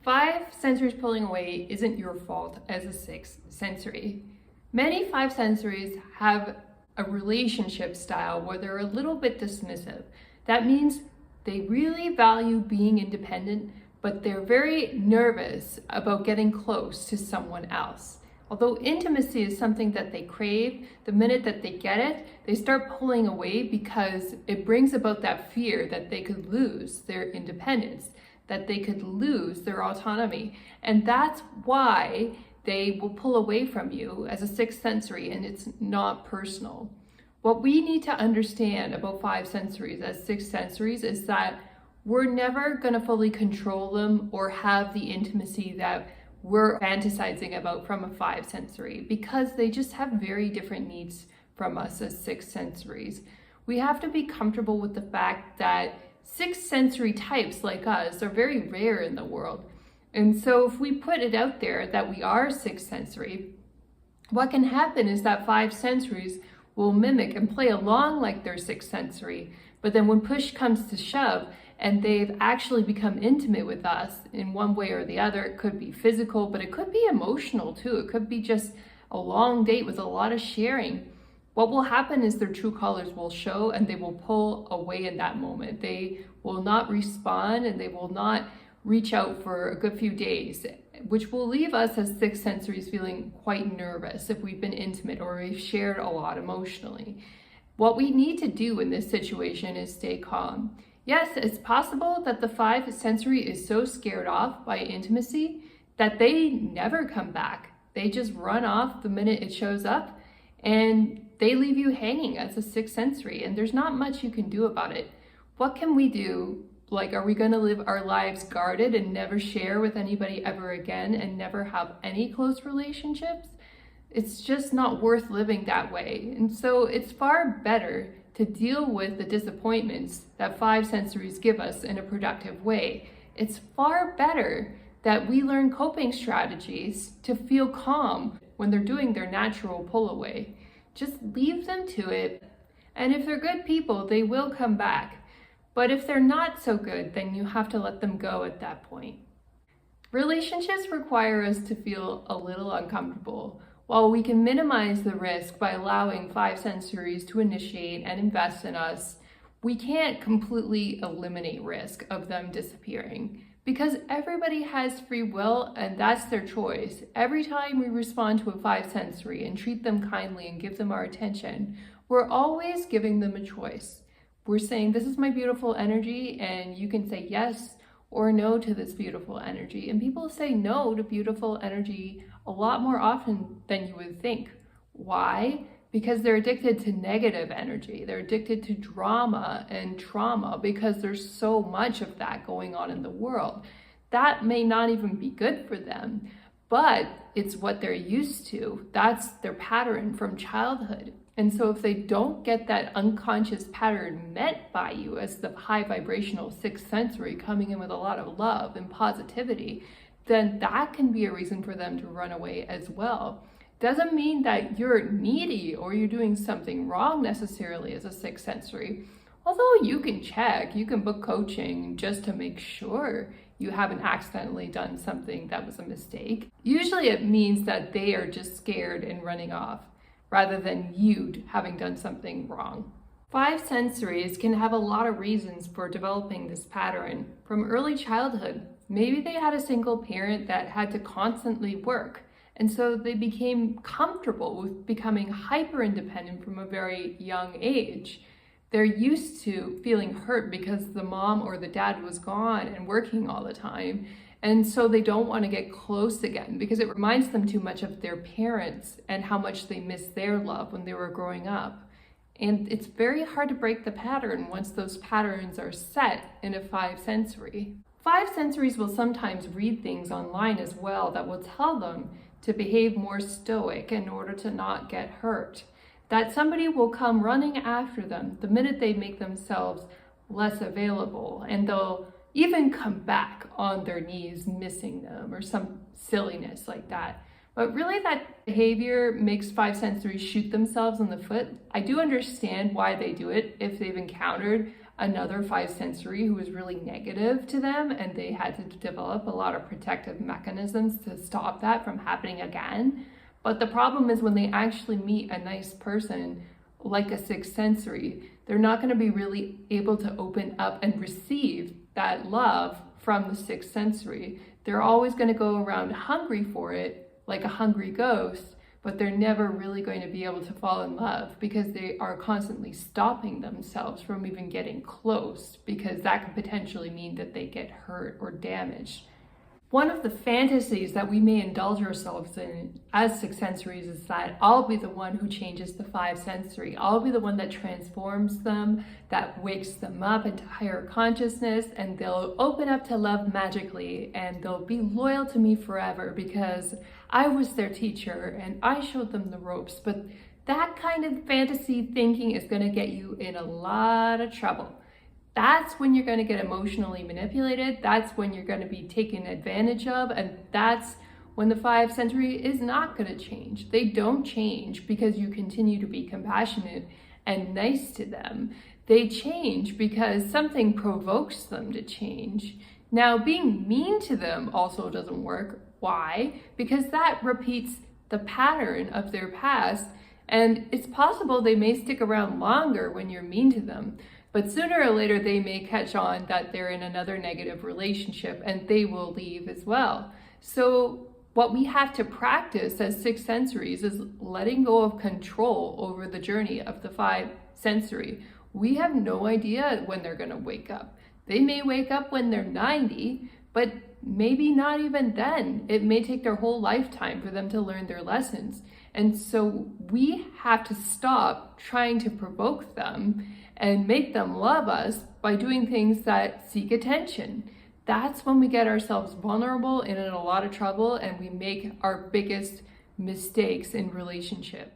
5 sensories pulling away isn't your fault as a 6th sensory. Many 5 sensories have a relationship style where they're a little bit dismissive. That means they really value being independent, but they're very nervous about getting close to someone else. Although intimacy is something that they crave, the minute that they get it, they start pulling away because it brings about that fear that they could lose their independence, that they could lose their autonomy. And that's why they will pull away from you as a 6th sensory, and it's not personal. What we need to understand about 5 sensories as 6 sensories is that we're never going to fully control them or have the intimacy that we're fantasizing about from a 5 sensory, because they just have very different needs from us as 6 sensories. We have to be comfortable with the fact that 6 sensory types like us are very rare in the world. And so if we put it out there that we are 6 sensory, what can happen is that 5 sensories will mimic and play along like they're 6 sensory. But then when push comes to shove and they've actually become intimate with us in one way or the other, it could be physical, but it could be emotional too. It could be just a long date with a lot of sharing. What will happen is their true colors will show and they will pull away in that moment. They will not respond and they will not reach out for a good few days, which will leave us as 6 sensories feeling quite nervous if we've been intimate or we've shared a lot emotionally. What we need to do in this situation is stay calm. Yes, it's possible that the 5 sensory is so scared off by intimacy that they never come back. They just run off the minute it shows up and they leave you hanging as a 6 sensory, and there's not much you can do about it. What can we do? Like, are we going to live our lives guarded and never share with anybody ever again and never have any close relationships? It's just not worth living that way. And so it's far better to deal with the disappointments that 5 sensories give us in a productive way. It's far better that we learn coping strategies to feel calm when they're doing their natural pull away. Just leave them to it. And if they're good people, they will come back. But if they're not so good, then you have to let them go at that point. Relationships require us to feel a little uncomfortable. While we can minimize the risk by allowing 5 sensories to initiate and invest in us, we can't completely eliminate risk of them disappearing, because everybody has free will and that's their choice. Every time we respond to a 5 sensory and treat them kindly and give them our attention, we're always giving them a choice. We're saying, this is my beautiful energy, and you can say yes or no to this beautiful energy. And people say no to beautiful energy a lot more often than you would think. Why? Because they're addicted to negative energy. They're addicted to drama and trauma because there's so much of that going on in the world. That may not even be good for them, but it's what they're used to. That's their pattern from childhood. And so if they don't get that unconscious pattern met by you as the high vibrational 6th sensory coming in with a lot of love and positivity, then that can be a reason for them to run away as well. Doesn't mean that you're needy or you're doing something wrong necessarily as a 6th sensory. Although you can check, you can book coaching just to make sure you haven't accidentally done something that was a mistake. Usually it means that they are just scared and running off, rather than you having done something wrong. 5 sensories can have a lot of reasons for developing this pattern. From early childhood, maybe they had a single parent that had to constantly work, and so they became comfortable with becoming hyper independent from a very young age. They're used to feeling hurt because the mom or the dad was gone and working all the time. And so they don't want to get close again because it reminds them too much of their parents and how much they missed their love when they were growing up. And it's very hard to break the pattern once those patterns are set in a 5 sensory. 5 sensories will sometimes read things online as well that will tell them to behave more stoic in order to not get hurt. That somebody will come running after them the minute they make themselves less available, and they'll even come back on their knees missing them or some silliness like that. But really that behavior makes 5 sensories shoot themselves in the foot. I do understand why they do it if they've encountered another five sensory who was really negative to them, and they had to develop a lot of protective mechanisms to stop that from happening again. But the problem is when they actually meet a nice person like a sixth sensory, they're not going to be really able to open up and receive that love from the sixth sensory. They're always going to go around hungry for it, like a hungry ghost, but they're never really going to be able to fall in love because they are constantly stopping themselves from even getting close, because that could potentially mean that they get hurt or damaged. One of the fantasies that we may indulge ourselves in as six sensories is that I'll be the one who changes the five sensory. I'll be the one that transforms them, that wakes them up into higher consciousness, and they'll open up to love magically, and they'll be loyal to me forever because I was their teacher and I showed them the ropes. But that kind of fantasy thinking is going to get you in a lot of trouble. That's when you're going to get emotionally manipulated. That's when you're going to be taken advantage of. And that's when the five sensory is not going to change. They don't change because you continue to be compassionate and nice to them. They change because something provokes them to change. Now, being mean to them also doesn't work. Why? Because that repeats the pattern of their past. And it's possible they may stick around longer when you're mean to them. But sooner or later, they may catch on that they're in another negative relationship and they will leave as well. So what we have to practice as six sensories is letting go of control over the journey of the five sensory. We have no idea when they're going to wake up. They may wake up when they're 90, but maybe not even then. It may take their whole lifetime for them to learn their lessons. And so we have to stop trying to provoke them and make them love us by doing things that seek attention. That's when we get ourselves vulnerable and in a lot of trouble, and we make our biggest mistakes in relationship.